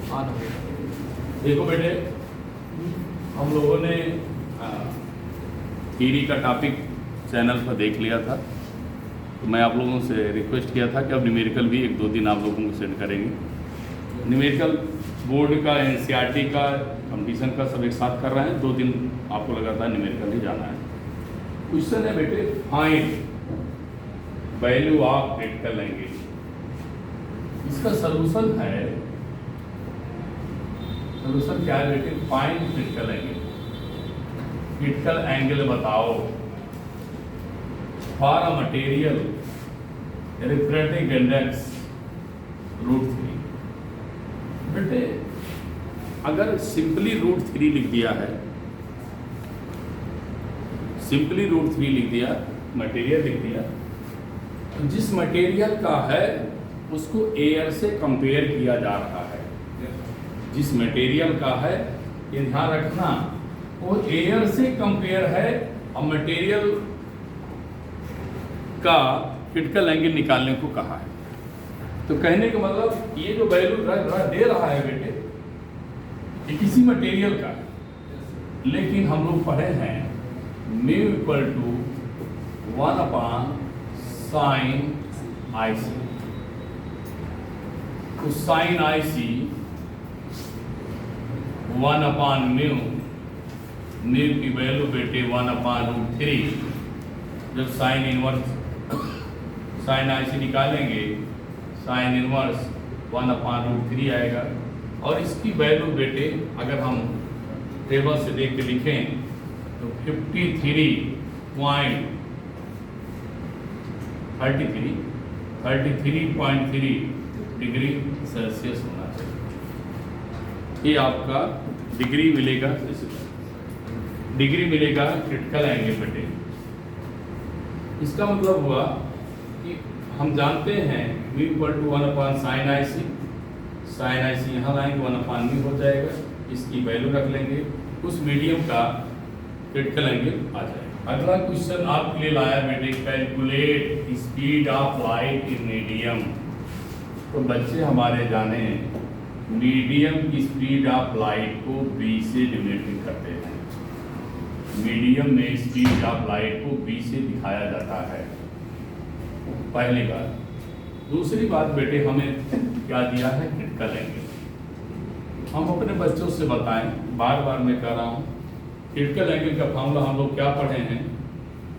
देखो बेटे, हम लोगों ने थ्योरी का टॉपिक चैनल पर देख लिया था, तो मैं आप लोगों से रिक्वेस्ट किया था कि अब न्यूमेरिकल भी 1-2 दिन आप लोगों को सेंड करेंगे। न्यूमेरिकल बोर्ड का, एनसीईआरटी का, कंपटीशन का सब एक साथ कर रहे हैं। 2 दिन आपको लगातार न्यूमेरिकल ही जाना है। क्वेश्चन है बेटे, find value of critical angle. इसका सलूशन है, सलूशन क्या है बेटे? Find critical angle. Critical angle बताओ for a material refractive index √3। बेटे अगर सिंपली √3 लिख दिया है, सिंपली √3 लिख दिया, मटेरियल लिख दिया, तो जिस मटेरियल का है उसको एयर से कंपेयर किया जा रहा है। जिस मटेरियल का है, ये ध्यान रखना, वो एयर से कंपेयर है और मटेरियल का क्रिटिकल एंगल निकालने को कहा है। तो कहने का मतलब ये जो वैल्यू दे रहा है बेटे, ये किसी मटेरियल का है, लेकिन हम लोग पढ़े हैं mu equal to 1/sin IC। तो sin IC 1/μ, म्यू की वैल्यू बेटे 1/√3। जब sin इनवर्स sin IC निकालेंगे, sin इनवर्स 1/√3 आएगा। और इसकी वैल्यू बेटे अगर हम टेबल से देख के लिखें तो 33.3 डिग्री सेल्सियस होना चाहिए। ये आपका डिग्री मिलेगा, डिग्री मिलेगा क्रिटिकल एंगल बेटे। इसका मतलब हुआ कि हम जानते हैं mu equal to 1/sin IC। sin IC यहाँ लाएंगे, 1/μ हो जाएगा। इसकी वैल्यू रख लेंगे, उस मीडियम का क्रिटिकल एंगल आ जाएगा। अगला क्वेश्चन आपके लिए लाया बेटे, calculate speed of light in medium. तो बच्चे हमारे जाने मीडियम की स्पीड ऑफ लाइट को b से डिनोट करते हैं। मीडियम में स्पीड ऑफ लाइट को b से दिखाया जाता है, पहली बात। दूसरी बात बेटे, हमें क्या दिया है? Critical angle. हम अपने बच्चों से बताएं, बार बार मैं कह रहा हूँ, क्रिटिकल एंगल का फॉर्मूला हम लोग क्या पढ़े हैं?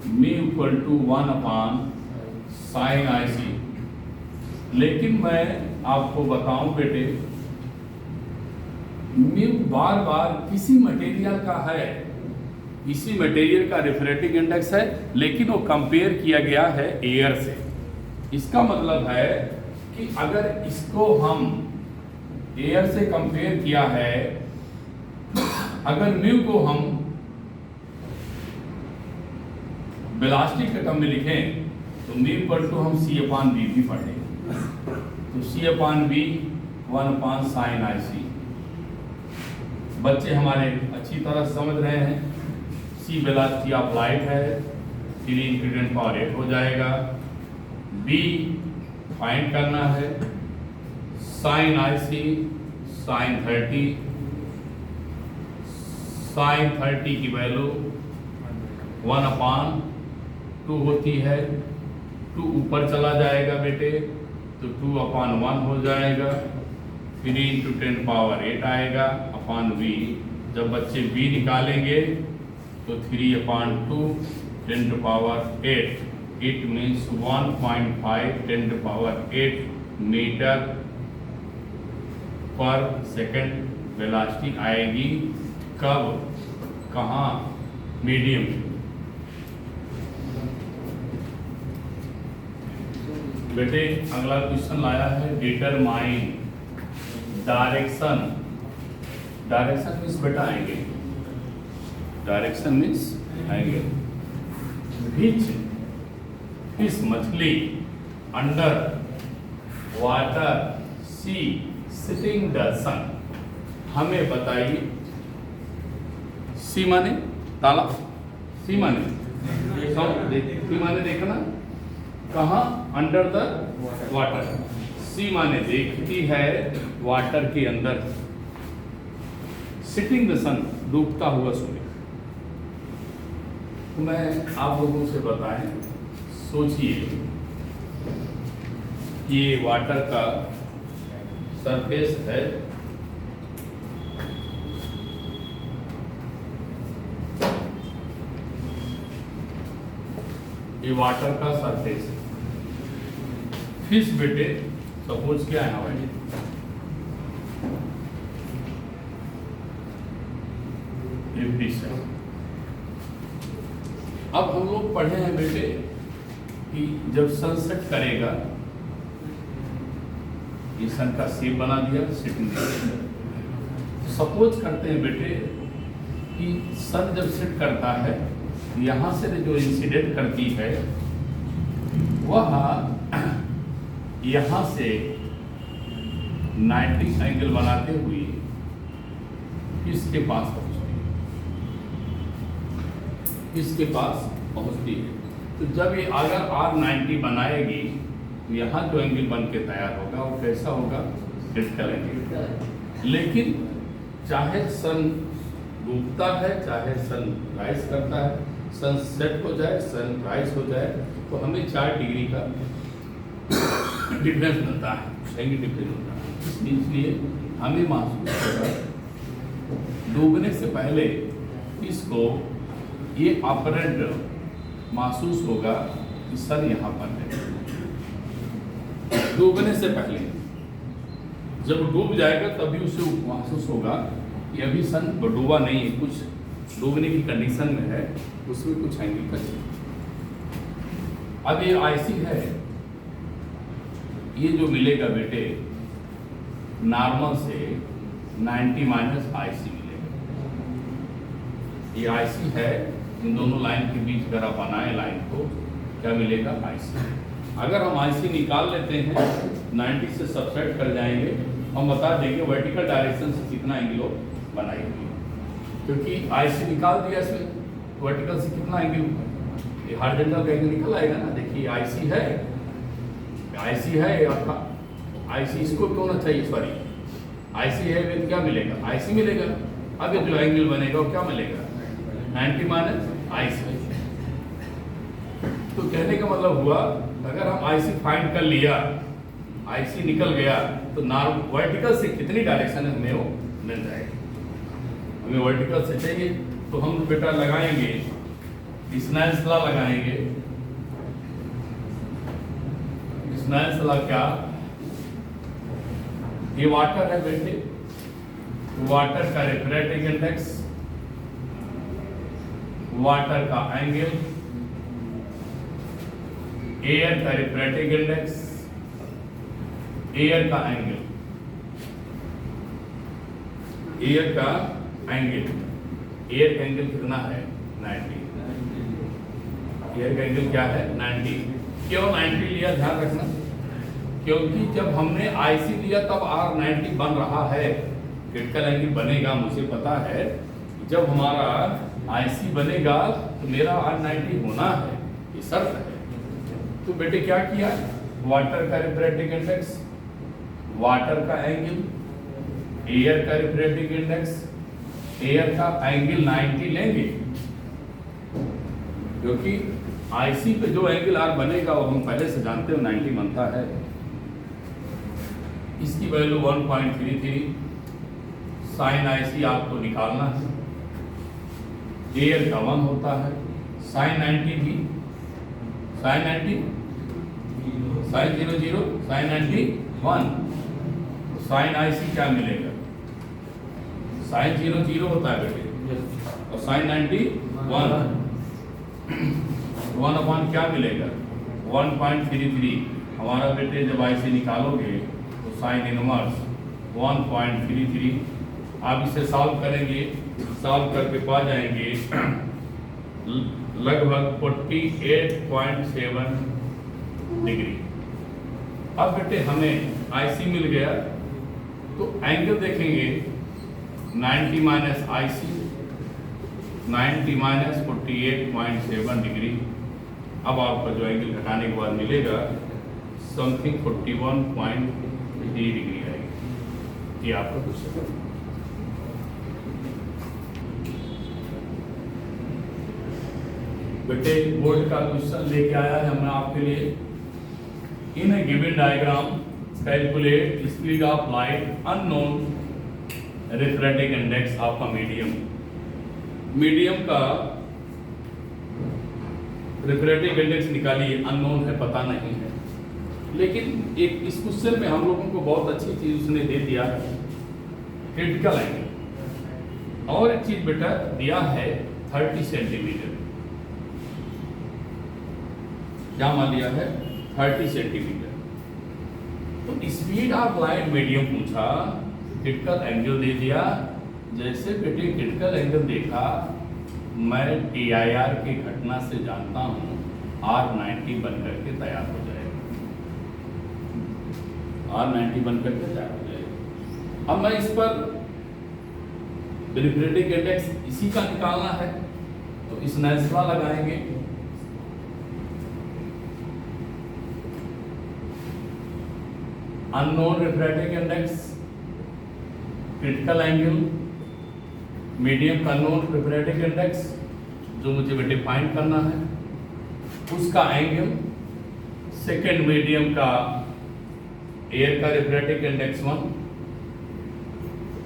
Mu equal to 1/sin IC। लेकिन मैं आपको बताऊं बेटे, म्यू बार बार किसी मटेरियल का है, इसी मटेरियल का रिफ्रैक्टिव इंडेक्स है, लेकिन वो कंपेयर किया गया है एयर से। इसका मतलब है कि अगर इसको हम एयर से कंपेयर किया है, अगर म्यू को हम वेलोसिटी के टर्म में लिखें तो म्यू इक्वल टू हम c/v भी पढ़ेंगे। तो c/v 1/sin IC। बच्चे हमारे अच्छी तरह समझ रहे हैं। c वेलोसिटी ऑफ लाइट है, 3 × 10⁸ हो जाएगा। b फाइंड करना है, sin IC sin 30, sin 30 की वैल्यू 1/2 होती है। 2 ऊपर चला जाएगा बेटे, तो 2/1 हो जाएगा। 3 × 10⁸ आएगा अपॉन v। जब बच्चे v निकालेंगे तो 3/2 10⁸। It means 1.5 10⁸ metre per second velocity आएगी। कब? कहाँ? मीडियम। बेटे अगला क्वेश्चन लाया है, डिटरमाइन डायरेक्शन। डायरेक्शन मीन्स बेटा angle, direction means angle. Which fish मछली under water see sitting the sun. हमें बताइए, सी माने ताला, सी माने सी माने देखना, कहाँ? Under the water. सी माने देखती है वाटर के अंदर, सिटिंग द सन डूबता हुआ सूर्य। तो मैं आप लोगों से बताएं, सोचिए ये वाटर का सरफेस है, ये वाटर का सरफेस है। फिश बेटे सपोज क्या है हमारे, ये फिश है। अब हम लोग पढ़े हैं बेटे कि जब सनसेट करेगा, ये सन का शेप बना दिया सिटिंग। सपोज करते हैं बेटे कि सन जब सेट करता है, यहाँ से जो इंसिडेंट करती है वह यहाँ से 90 एंगल बनाते हुए इसके पास पहुँचती है, इसके पास पहुँचती है। तो जब ये अगर R90 बनाएगी तो यहाँ जो एंगल बन के तैयार होगा वो कैसा होगा, क्रिटिकल एंगल। लेकिन चाहे सन डूबता है, चाहे सन राइज करता है, सन सेट हो जाए, सन राइज हो जाए, तो हमें 4 डिग्री का डिफरेंस मिलता है, एंगल डिफरेंस होता है। इसलिए हमें महसूस होगा डूबने से पहले इसको ये ऑपरेंट महसूस होगा कि सन यहाँ पर है। डूबने से पहले, जब डूब जाएगा तभी उसे महसूस होगा कि अभी सन डूबा नहीं है, कुछ डूबने की कंडीशन में है, उसमें कुछ एंगल का चाहिए। अब ये आईसी है, ये जो मिलेगा बेटे नॉर्मल से 90 माइनस आईसी मिलेगा। ये आईसी है, इन दोनों लाइन के बीच अगर आप बनाए लाइन को, क्या मिलेगा, आईसी। अगर हम आईसी निकाल लेते हैं, 90 से सबट्रैक्ट कर जाएंगे, हम बता देंगे वर्टिकल डायरेक्शन से कितना एंगल बनाई हुई है, क्योंकि आईसी निकाल दिया इसमें, वर्टिकल से कितना एंगल, ये हॉरिजॉन्टल का एंगल निकल आएगा ना। देखिए आईसी है, आईसी है आपका, आईसी इसको क्यों ना चाहिए, सॉरी आईसी है विद क्या मिलेगा, आईसी मिलेगा। अब ये जो एंगल बनेगा वो क्या मिलेगा, 90 माइनस आईसी। तो कहने का मतलब हुआ अगर हम आईसी फाइंड कर लिया, आईसी निकल गया, तो नॉर्मल वर्टिकल से कितनी डायरेक्शन है हमें वो मिल जाएगी। हमें वर्टिकल से चाहिए तो हम बेटा लगाएंगे, स्नेल्स लॉ लगाएंगे। स्नेल्स लॉ क्या, ये वाटर है बेटे, वाटर का रेफ्रेक्टिंग इंडेक्स, वाटर का एंगल, एयर का रेफ्रेक्टिंग इंडेक्स, एयर का एंगल, एयर का एंगल, एयर का एंगल कितना है, 90। एयर का एंगल क्या है, 90। क्यों 90 लिया, ध्यान रखना, क्योंकि जब हमने आईसी लिया तब R90 बन रहा है, क्रिटिकल एंगल बनेगा, मुझे पता है। जब हमारा आईसी बनेगा तो मेरा R90 होना है, ये शर्त है। तो बेटे क्या किया, वाटर का रिफ्रैक्टिव इंडेक्स, वाटर का एंगल, एयर का रिफ्रैक्टिव इंडेक्स, एयर का एंगल 90 लेंगे, क्योंकि आईसी पे जो एंगल आर बनेगा वो हम पहले से जानते हो 90 बनता है। इसकी वैल्यू 1.33 साइन आईसी आपको निकालना है, एयर का 1 होता है, साइन 90 भी, साइन 90, साइन 00, साइन 90 1, तो साइन आईसी क्या मिलेगा, साइन 00 होता है बेटे, और साइन 90 1 अपॉन क्या मिलेगा, 1.33। हमारा बेटे जब आईसी निकालोगे तो साइन इनवर्स 1.33। आप इसे सॉल्व करेंगे, सॉल्व करके पा जाएंगे लगभग 48.7 डिग्री। अब बेटे हमें आईसी मिल गया, तो एंगल देखेंगे 90 माइनस आईसी, 90 माइनस 48.7 डिग्री। अब आपका जो एंगल घटाने के बाद मिलेगा समथिंग 41.8 3 डिग्री आएगी। ये आपका क्वेश्चन है। बेटे बोर्ड का क्वेश्चन लेके आया है हमने आपके लिए। In a given diagram calculate speed of light unknown refractive index आपका मीडियम का रिफ्रैक्टिव इंडेक्स निकालिए। अननोन है, पता नहीं है, लेकिन एक इस क्वेश्चन में हम लोगों को बहुत अच्छी चीज उसने दे दिया है, क्रिटिकल एंगल। और एक चीज बेटा दिया है 30 सेंटीमीटर, क्या मान लिया है 30 सेंटीमीटर। तो स्पीड ऑफ लाइट मीडियम पूछा, क्रिटिकल एंगल दे दिया। जैसे बेटे क्रिटिकल एंगल देखा, मैं TIR की घटना से जानता हूं R90 बन करके तैयार हो जाएगा, R90 बन करके तैयार हो जाएगा। अब मैं इस पर रिफ्रैक्टिव इंडेक्स इसी का निकालना है, तो इस नेस्ला लगाएंगे। Unknown refractive index, critical angle, medium का नोन रिफ्रैक्टिव इंडेक्स जो मुझे बेटे फाइंड करना है, उसका एंगल, सेकेंड मीडियम का एयर का रिफ्रैक्टिव इंडेक्स 1,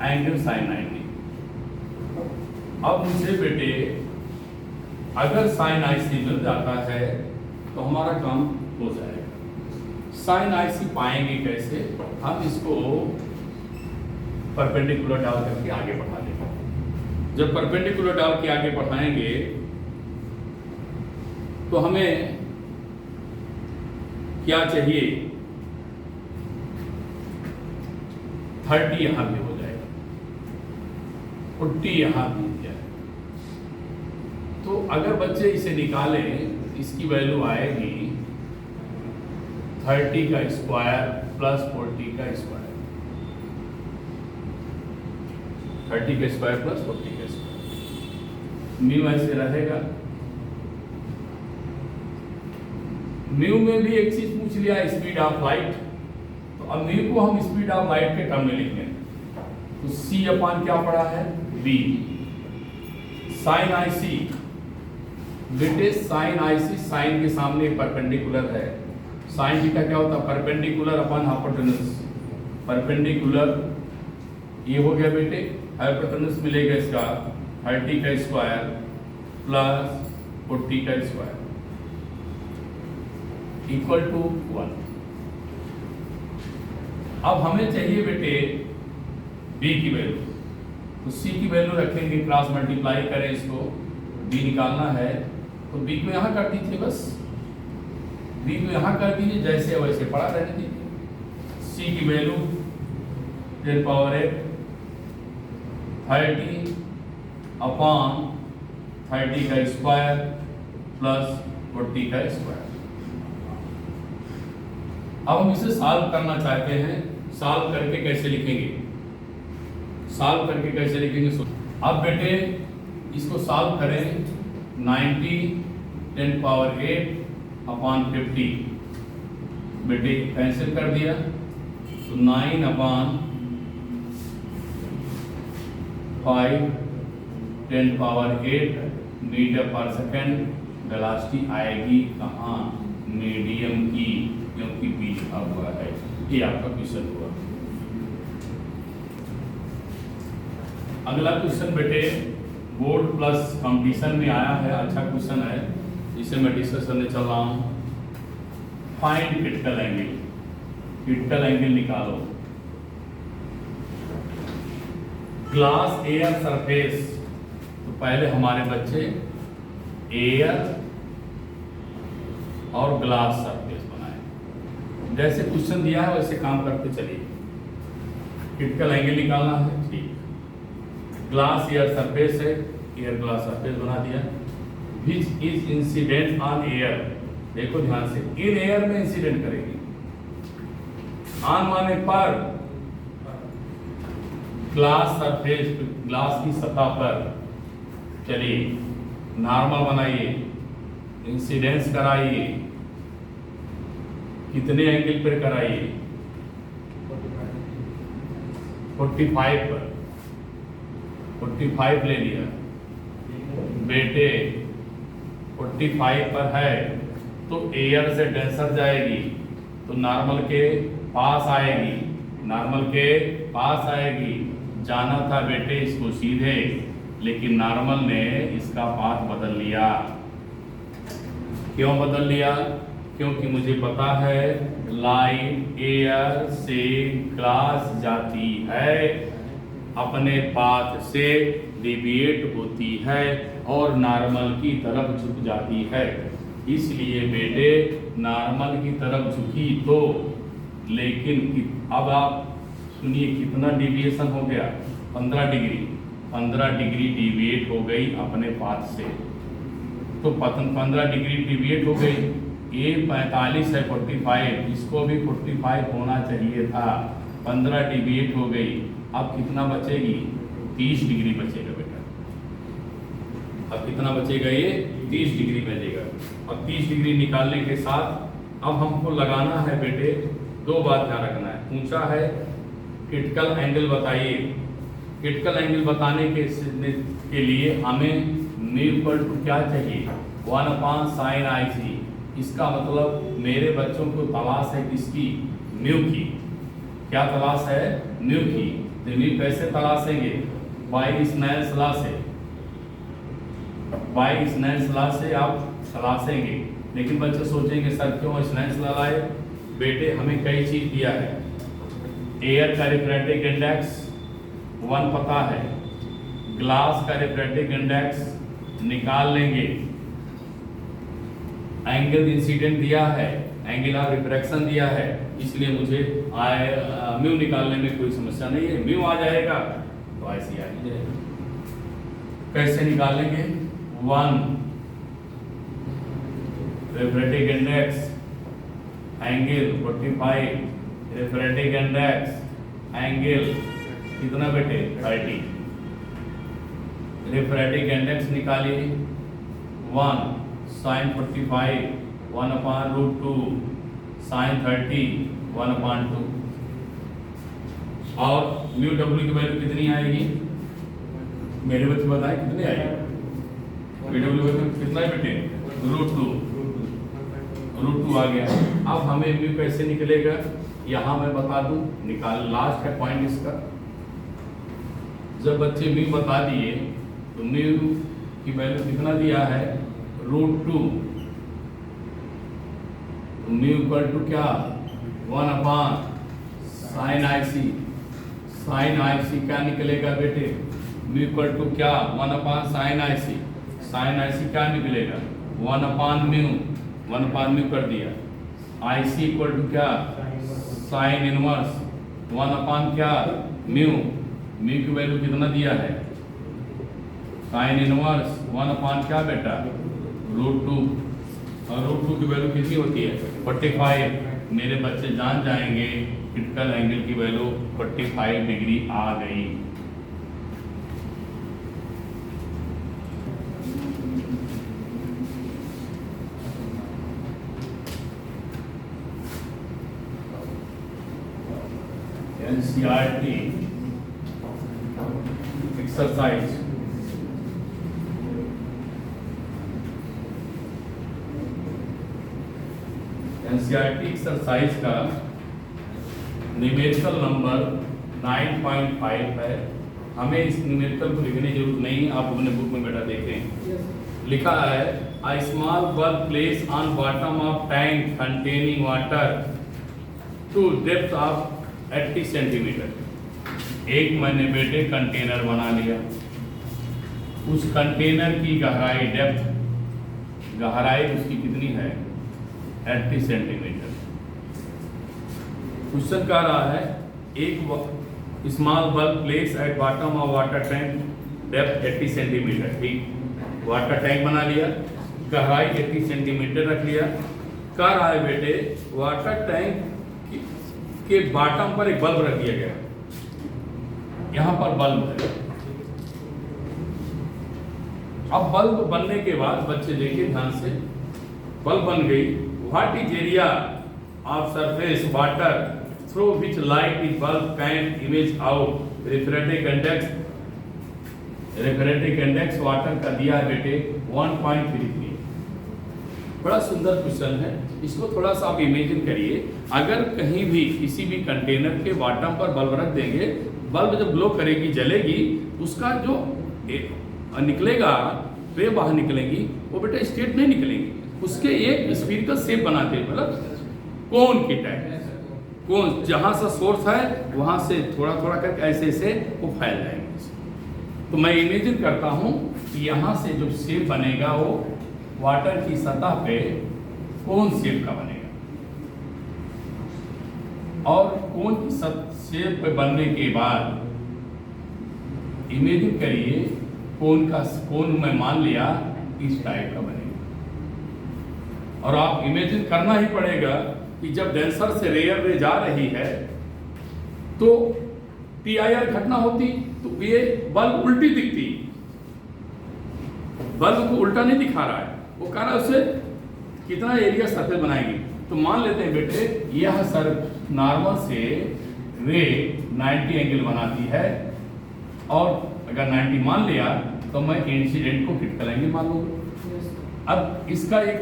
एंगल sin 90। अब मुझे बेटे अगर sin IC मिल जाता है तो हमारा काम हो जाएगा। sin IC पाएंगे कैसे? हम इसको परपेंडिकुलर डाल करके आगे बढ़ा देंगे। जब परपेंडिकुलर डाल के आगे बढ़ाएंगे तो हमें क्या चाहिए? 30 यहां भी हो जाएगा, 40 यहां भी हो जाएगा। तो अगर बच्चे इसे निकालें, इसकी वैल्यू आएगी 30 का स्क्वायर प्लस 40 का स्क्वायर, 30 का स्क्वायर प्लस 40 का स्क्वायर। म्यू ऐसे रहेगा। म्यू में भी एक चीज पूछ लिया, स्पीड ऑफ लाइट। तो अब म्यू को हम स्पीड ऑफ लाइट के टर्म में लिखेंगे, तो C अपान क्या पड़ा है? B। sin IC बेटे, sin IC साइन के सामने परपेंडिकुलर है। साइन थीटा क्या होता है? Perpendicular upon hypotenuse. परपेंडिकुलर ये हो गया बेटे, हाइपोटेन्यूज मिलेगा इसका 30 का स्क्वायर प्लस 40 का स्क्वायर इक्वल टू 1। अब हमें चाहिए बेटे B की वैल्यू, तो C की वैल्यू रखेंगे, क्रॉस मल्टीप्लाई करें इसको, B निकालना है तो B को यहाँ कर दीजिए, बस B को यहाँ कर दीजिए, जैसे वैसे पड़ा रहने दीजिए। C की वैल्यू 10 पावर 8 30 अपॉन 30 का स्क्वायर प्लस 40 का स्क्वायर। अब हम इसे सॉल्व करना चाहते हैं। सॉल्व करके कैसे लिखेंगे? सॉल्व करके कैसे लिखेंगे? अब बेटे इसको सॉल्व करें, 90 10 पावर 8 अपॉन 50 बेटे कैंसिल कर दिया, तो 9 अपॉन 5 10 पावर 8 मीटर पर सेकेंड। वेलोसिटी आएगी कहाँ? मीडियम की, क्योंकि B लिखा हुआ है। ये आपका क्वेश्चन हुआ। अगला क्वेश्चन बेटे बोर्ड प्लस कंपटीशन में आया है, अच्छा क्वेश्चन है, इसे मैं डिस्कस करने चल रहा हूँ। Find critical angle, critical angle निकालो। ग्लास एयर सरफेस, तो पहले हमारे बच्चे एयर और ग्लास सरफेस बनाए, जैसे क्वेश्चन दिया है वैसे काम करते चलिए। क्रिटिकल एंगल निकालना है, ठीक। ग्लास एयर सरफेस है, एयर ग्लास सरफेस बना दिया। Which is incident on air, देखो ध्यान से, इन एयर में इंसिडेंट करेगी। ऑन माने पर, ग्लास सरफेस, ग्लास की सतह पर। चलिए नॉर्मल बनाइए, इंसिडेंस कराइए, कितने एंगल पर कराइए? 45 पर, 45 ले लिया बेटे, 45 पर है तो एयर से डेंसर जाएगी तो नॉर्मल के पास आएगी, नॉर्मल के पास आएगी। जाना था बेटे इसको सीधे, लेकिन नॉर्मल ने इसका पाथ बदल लिया। क्यों बदल लिया? क्योंकि मुझे पता है लाइट एयर से ग्लास जाती है, अपने पाथ से डिविएट होती है और नॉर्मल की तरफ झुक जाती है। इसलिए बेटे नॉर्मल की तरफ झुकी तो, लेकिन अब आप सुनिए कितना डिविएशन हो गया, 15 डिग्री, 15 डिग्री डिविएट हो गई अपने पाथ से। तो 15 डिग्री डिविएट हो गई। ये 45 है 45, इसको भी 45 होना चाहिए था, 15 डिविएट हो गई। अब कितना बचेगी? 30 डिग्री बचेगा बेटा। अब कितना बचेगा? ये 30 डिग्री बचेगा। और 30 डिग्री निकालने के साथ अब हमको लगाना है बेटे, दो बात ध्यान रखना है। पूछा है क्रिटिकल एंगल बताइए। क्रिटिकल एंगल बताने के लिए हमें म्यू इक्वल टू क्या चाहिए? 1/sin IC। इसका मतलब मेरे बच्चों को तलाश है किसकी? म्यू की। क्या तलाश है? म्यू की। तो म्यू कैसे तलाशेंगे? बाई स्नेल्स लॉ से, बाई स्नेल्स लॉ से आप तलाशेंगे। लेकिन बच्चे सोचेंगे सर क्यों स्नेल्स लॉ लाए? बेटे हमें कई चीज दिया है। एयर का रिफ्रैक्टिव इंडेक्स 1 पता है, ग्लास का रिफ्रैक्टिव इंडेक्स निकाल लेंगे, एंगल इंसिडेंट दिया है, एंगल ऑफ रिफ्रैक्शन दिया है, इसलिए मुझे म्यू निकालने में कोई समस्या नहीं है। म्यू आ जाएगा तो ऐसे आ ही जाएगा। कैसे निकालेंगे? 1 refractive index, angle 45, refractive index, angle कितना बेटे? 30। रिफ्रैक्टिव इंडेक्स निकालिए 1 sin 45 1/√2 sin 30 1/2। और म्यू डब्ल्यू की वैल्यू कितनी आएगी? मेरे बच्चे बताएं कितनी आएगी? म्यू डब्ल्यू वैल्यू कितना है बेटे? √2 आ गया। अब हमें म्यू कैसे निकलेगा यहाँ मैं बता दूं, निकाल लास्ट है पॉइंट इसका। जब बच्चे म्यू बता दिए तो म्यू की वैल्यू कितना दिया है? √2। म्यू इक्वल टू क्या? 1/sin IC। sin IC क्या निकलेगा बेटे? म्यू इक्वल टू क्या? 1/sin IC। sin IC क्या निकलेगा? 1/म्यू, 1/म्यू कर दिया। IC इक्वल टू क्या? sin इनवर्स 1/ क्या? म्यू। म्यू की वैल्यू कितना दिया है? sin इनवर्स 1/ क्या बेटा? √2। और √2 की वैल्यू कितनी होती है? 45। मेरे बच्चे जान जाएंगे क्रिटिकल एंगल की वैल्यू 45 डिग्री आ गई। NCERT एक्सरसाइज NCERT एक्सरसाइज का न्यूमेरिकल नंबर 9.5 है। हमें इस न्यूमेरिकल को लिखने की जरूरत नहीं, आप अपने बुक में बेटा देखें। लिखा है a small bulb placed on bottom of tank containing water to depth of 80 centimetre. एक मैंने बेटे कंटेनर बना लिया, उस कंटेनर की गहराई डेप्थ, गहराई उसकी कितनी है? 80 सेंटीमीटर। क्वेश्चन कह रहा है एक small bulb place at bottom of water tank, depth 80 centimetre. ठीक, वाटर टैंक बना लिया, गहराई 80 सेंटीमीटर रख लिया। कह रहा है बेटे वाटर टैंक के बॉटम पर एक बल्ब रख दिया गया, यहां पर बल्ब है। अब बल्ब बनने के बाद बच्चे देखिए ध्यान से, बल्ब बन गई। What is area of surface water through which light is bulb can image out. Refrigerating index water का दिया है बेटे 1.33। बड़ा सुंदर क्वेश्चन है, इसको थोड़ा सा आप इमेजिन करिए। अगर कहीं भी किसी भी कंटेनर के बॉटम पर बल्ब रख देंगे, बल्ब जब ग्लो करेगी, जलेगी, उसका जो निकलेगा, रे बाहर निकलेंगी, वो बेटा स्ट्रेट नहीं निकलेंगी, उसके एक स्फीरिकल शेप बनाते हैं, मतलब कोन की टाइप। कोन जहाँ से सोर्स है वहाँ से थोड़ा थोड़ा करके ऐसे ऐसे वो फैल जाएंगे। तो मैं इमेजिन करता हूँ कि यहाँ से जो शेप बनेगा वो वाटर की सतह पे कोन शेप का बनेगा, और कोन की शेप पे बनने के बाद इमेजिन करिए कोन में मान लिया इस टाइप का बनेगा। और आप इमेजिन करना ही पड़ेगा कि जब डेंसर से रेयर रे जा रही है तो PIR घटना होती, तो ये बल्ब उल्टी दिखती, बल्ब को उल्टा नहीं दिखा रहा है, वो कह रहा है उससे कितना एरिया सरफेस बनाएगी। तो मान लेते हैं बेटे यह सर नॉर्मल से रे 90 एंगल बनाती है, और अगर 90 मान लिया तो मैं इंसिडेंट को फिट करेंगे मान लो। अब इसका एक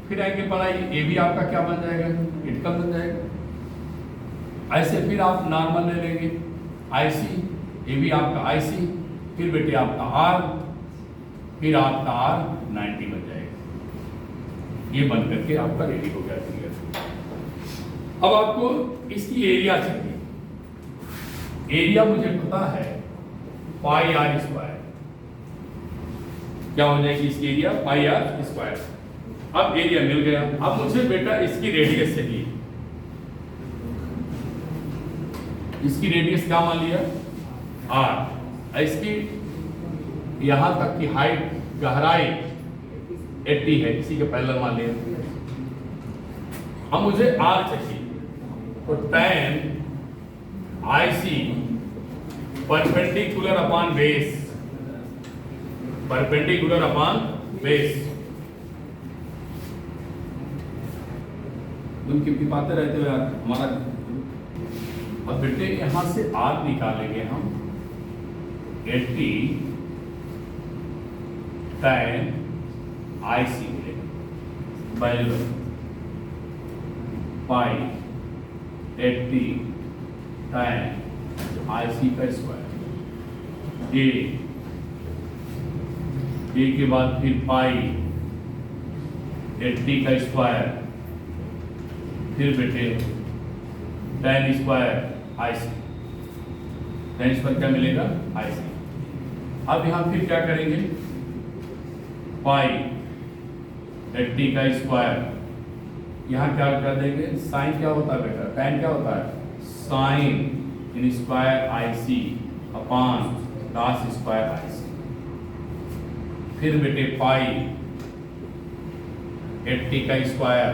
फिर एंगल बनाइए, ये भी आपका क्या बन जाएगा, क्रिटिकल बन जाएगा। ऐसे फिर आप नॉर्मल ले लेंगे IC, ये भी आपका IC, फिर बेटे आपका R, फिर आपका R 90 बन जाएगा। ये बन करके आपका रेडी हो गया क्लियर। अब आपको इसकी एरिया चाहिए। एरिया मुझे पता है पाई R स्क्वायर, क्या हो जाएगी इसकी एरिया, पाई R स्क्वायर। अब एरिया मिल गया। अब मुझे बेटा इसकी रेडियस चाहिए। इसकी रेडियस क्या मान लिया, R। इसकी यहां तक की हाइट, गहराई 80 है, इसी के पैरेलल मान लिया। अब मुझे R चाहिए, तो tan IC perpendicular upon base, perpendicular upon base. तुम कितनी बातें रहते हो यार हमारा। अब बेटे यहां से R निकालेंगे हम, 80 tan IC मिलेगा, बराबर पाई 80 tan IC का स्क्वायर। ए के बाद फिर पाई 80 का स्क्वायर, फिर बेटे tan square IC, tan square क्या मिलेगा IC। अब यहां फिर क्या करेंगे, पाई 80 का स्क्वायर, यहां क्या कर देंगे, साइन क्या होता है बेटा, tan क्या होता है, sine in square IC upon cos square IC। फिर बेटे पाई 80 का स्क्वायर,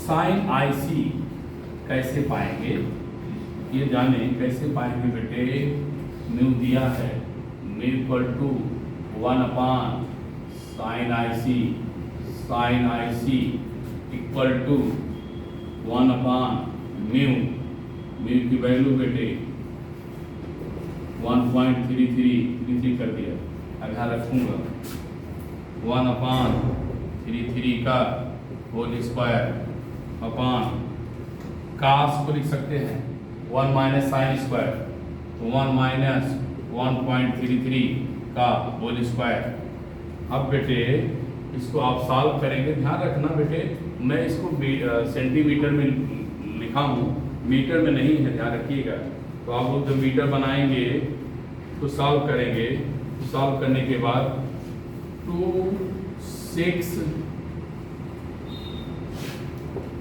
साइन IC कैसे पाएंगे, ये जाने कैसे पाएंगे बेटे। म्यू दिया है, mu equal to 1 upon sine IC, sine IC equal to 1 upon mu, mu की वैल्यू बेटे 1.33 कर दिया, अगर रखूंगा 1 अपॉन 33 का होल स्क्वायर अपॉन कास को लिख सकते हैं 1 माइनस साइन स्क्वायर, तो 1 माइनस 1.33 का होल स्क्वायर। अब बेटे इसको आप सॉल्व करेंगे, ध्यान रखना बेटे मैं इसको सेंटीमीटर में लिखा हूँ, मीटर में नहीं है, ध्यान रखिएगा। तो आप लोग जब मीटर बनाएंगे तो सॉल्व करेंगे, सॉल्व करने के बाद 26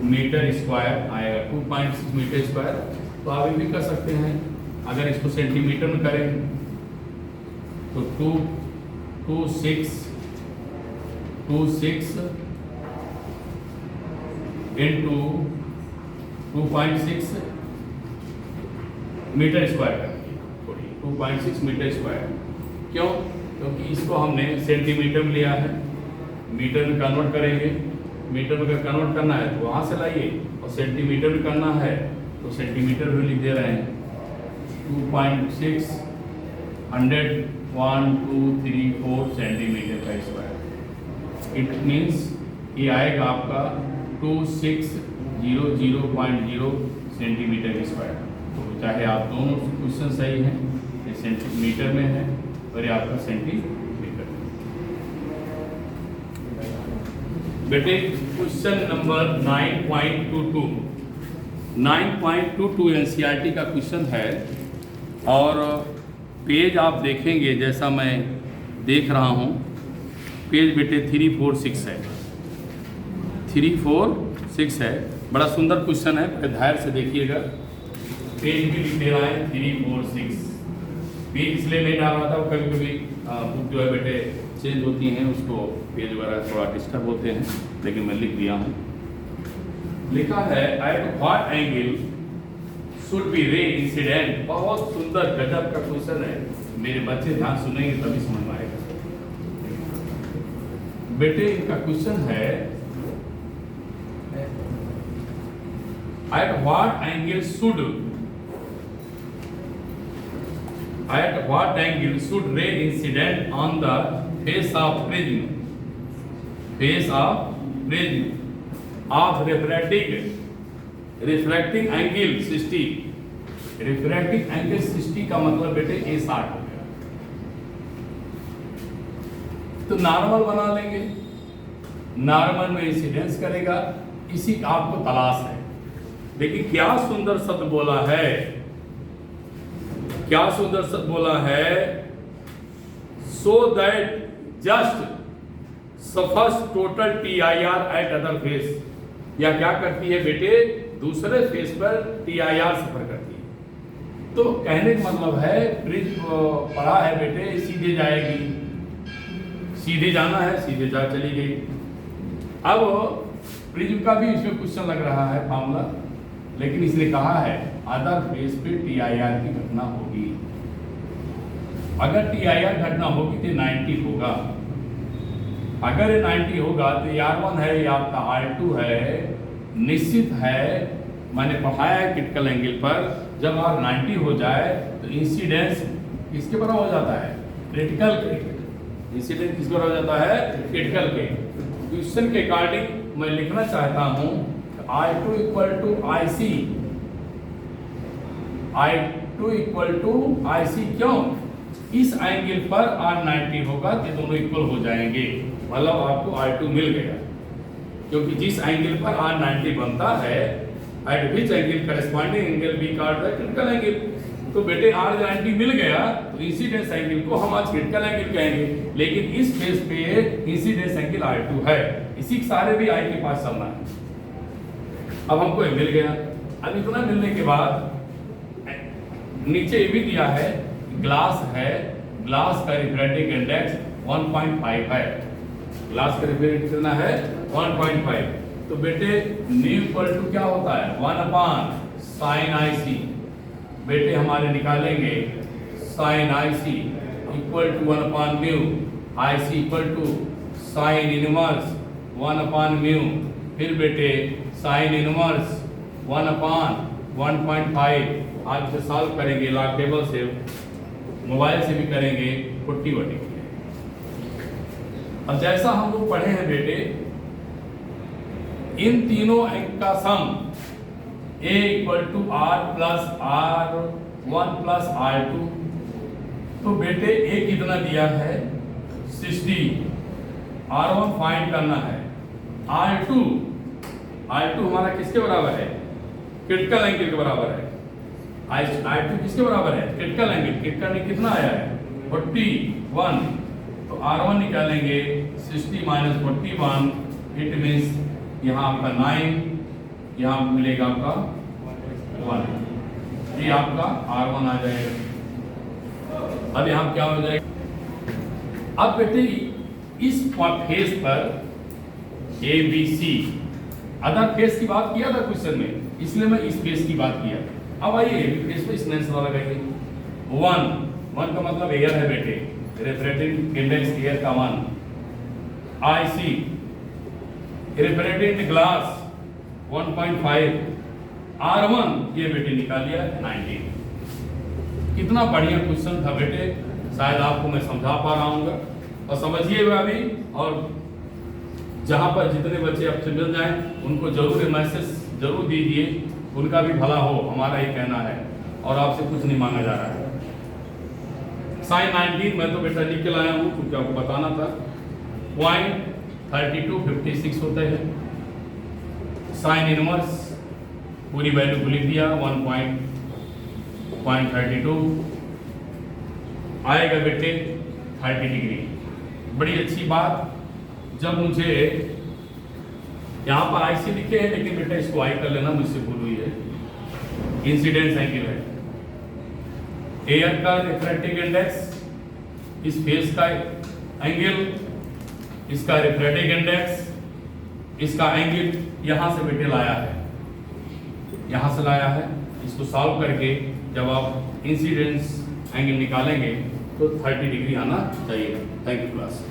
मीटर स्क्वायर आएगा, 2.6 मीटर स्क्वायर। तो आप ये भी कर सकते हैं, अगर इसको सेंटीमीटर में करें तो 26 इंटू 2.6 मीटर स्क्वायर करेंगे, 2.6 मीटर स्क्वायर। क्यों, क्योंकि इसको हमने सेंटीमीटर में लिया है, मीटर में कन्वर्ट करेंगे, मीटर में अगर कन्वर्ट करना है तो वहाँ से लाइए, और सेंटीमीटर में करना है तो सेंटीमीटर में लिख दे रहे हैं। 2.6 100 1 2 3 4 सेंटीमीटर का स्क्वायर। इट मीन्स ये आएगा आपका 2600.0 सेंटीमीटर स्क्वायर। तो चाहे आप दोनों क्वेश्चन सही हैं, ये सेंटीमीटर में है और ये आपका सेंटीमीटर में। बेटे क्वेश्चन नंबर 9.22 एनसीईआरटी का क्वेश्चन है और पेज आप देखेंगे जैसा मैं देख रहा हूँ, पेज बेटे 346 है, 346 है। बड़ा सुंदर क्वेश्चन है, धैर्य से देखिएगा। पेज भी लिख दे रहा है 346। पेज इसलिए नहीं डाल रहा था, कभी कभी बुक जो है बेटे चेंज होती हैं, उसको पेज वगैरह थोड़ा डिस्टर्ब होते हैं, लेकिन मैं लिख दिया हूँ। लिखा है at what angle should be ray incident. बहुत सुंदर गजब का क्वेश्चन है, मेरे बच्चे ध्यान सुनेंगे तभी समझ में आएगा। बेटे इनका क्वेश्चन है at what angle should ray incident on the face of prism of refracting angle 60। Refracting angle 60 का मतलब बेटे A 60 हो गया। तो नॉर्मल बना लेंगे, नॉर्मल में इंसिडेंस करेगा, इसी का आपको तलाश है। देखिए क्या सुंदर शब्द बोला है, क्या सुंदर शब्द बोला है, so that just suffers total TIR eight other face. या क्या करती है बेटे, दूसरे फेस पर TIR सफर करती है। तो कहने का मतलब है प्रिज्म पढ़ा है बेटे, सीधे जाएगी, सीधे जाना है, सीधे जा चली गई। अब प्रिज्म का भी इसमें क्वेश्चन लग रहा है फॉर्मूला, लेकिन इसने कहा है अदर फेस पे TIR की घटना होगी। अगर TIR घटना होगी तो 90 होगा। अगर ये 90 होगा तो R1 है, ये आपका R2 है, निश्चित है। मैंने पढ़ाया है क्रिटिकल एंगल पर, जब R 90 हो जाए तो इंसिडेंस किसके बराबर हो जाता है, क्रिटिकल के। इंसिडेंस किसके बराबर हो जाता है, क्रिटिकल के। क्वेश्चन के अकॉर्डिंग मैं लिखना चाहता हूँ I2 इक्वल टू IC। क्यों, इस एंगल पर R 90 होगा तो दोनों इक्वल हो जाएंगे, मतलब आपको R2 मिल गया। क्योंकि जिस एंगल पर R 90 बनता है, eight which angle corresponding angle be called the critical angle. तो बेटे R 90 मिल गया तो इंसिडेंस एंगल को हम आज क्रिटिकल एंगल कहेंगे, लेकिन इस फेस पे इंसिडेंस एंगल R2 है। इसी सारे भी I के पास चलना है। अब हमको ये मिल गया। अब इतना मिलने के बाद नीचे ये भी दिया है, ग्लास है, ग्लास का रिफ्रैक्टिव इंडेक्स 1.5 है। ग्लास का रिफ्रैक्टिव कितना है, 1.5। तो बेटे न्यू इक्वल टू क्या होता है, 1/sin IC। बेटे हमारे निकालेंगे sin IC equal to 1/μ, IC equal to sin inverse 1/μ। फिर बेटे sin इनवर्स 1/1.5। आज से सॉल्व करेंगे, लॉग टेबल से, मोबाइल से भी करेंगे, 40/40। अब जैसा हम लोग पढ़े हैं बेटे, इन तीनों अंक का sum A equal to R plus R1 plus R2। तो बेटे A कितना दिया है, 60। R1 फाइंड करना है। R2 हमारा किसके बराबर है, क्रिटिकल एंगल के बराबर है। R2 किसके बराबर है, क्रिटिकल एंगल। क्रिटिकल एंगल कितना आया है, 41। तो R1 निकालेंगे 60 माइनस 41, इट मीन्स यहाँ आपका 9, यहाँ मिलेगा आपका 1। ये आपका R1 आ जाएगा। अब यहाँ क्या हो जाएगा, अब बेटे इस फेस पर ABC, अदर फेस की बात किया था क्वेश्चन में, इसलिए मैं इस फेस की बात किया। अब आइए फेस पे इस आंसर लगाइए। 1 का मतलब एयर है बेटे, रिफ्रैक्टिव इंडेक्स एयर का 1। IC refractive glass 1.5। R1 ये बेटे निकाल लिया 90। कितना बढ़िया क्वेश्चन था बेटे, शायद आपको मैं समझा पा रहा हूँ और समझिएगा भी। और जहाँ पर जितने बच्चे आपसे मिल जाएं उनको जरूर मैसेज जरूर दीजिए, उनका भी भला हो, हमारा ही कहना है और आपसे कुछ नहीं मांगा जा रहा है। साइन 19 मैं तो बेटा लिख के लाया हूँ क्योंकि आपको बताना था। 0.3256 होता है। साइन इनवर्स पूरी वैल्यू को लिख दिया 1.32 आएगा बेटे 30 डिग्री। बड़ी अच्छी बात। जब मुझे यहाँ पर आई सी लिखे हैं, लेकिन बेटा इसको आई कर लेना, मुझसे भूल हुई है। इंसिडेंस एंगल है, एयर का रिफ्रैक्टिव इंडेक्स, इस फेस का एंगल, इसका रिफ्रैक्टिव इंडेक्स, इसका एंगल यहाँ से बेटे लाया है, यहाँ से लाया है। इसको सॉल्व करके जब आप इंसिडेंस एंगल निकालेंगे तो 30 डिग्री आना चाहिए। Thank you class.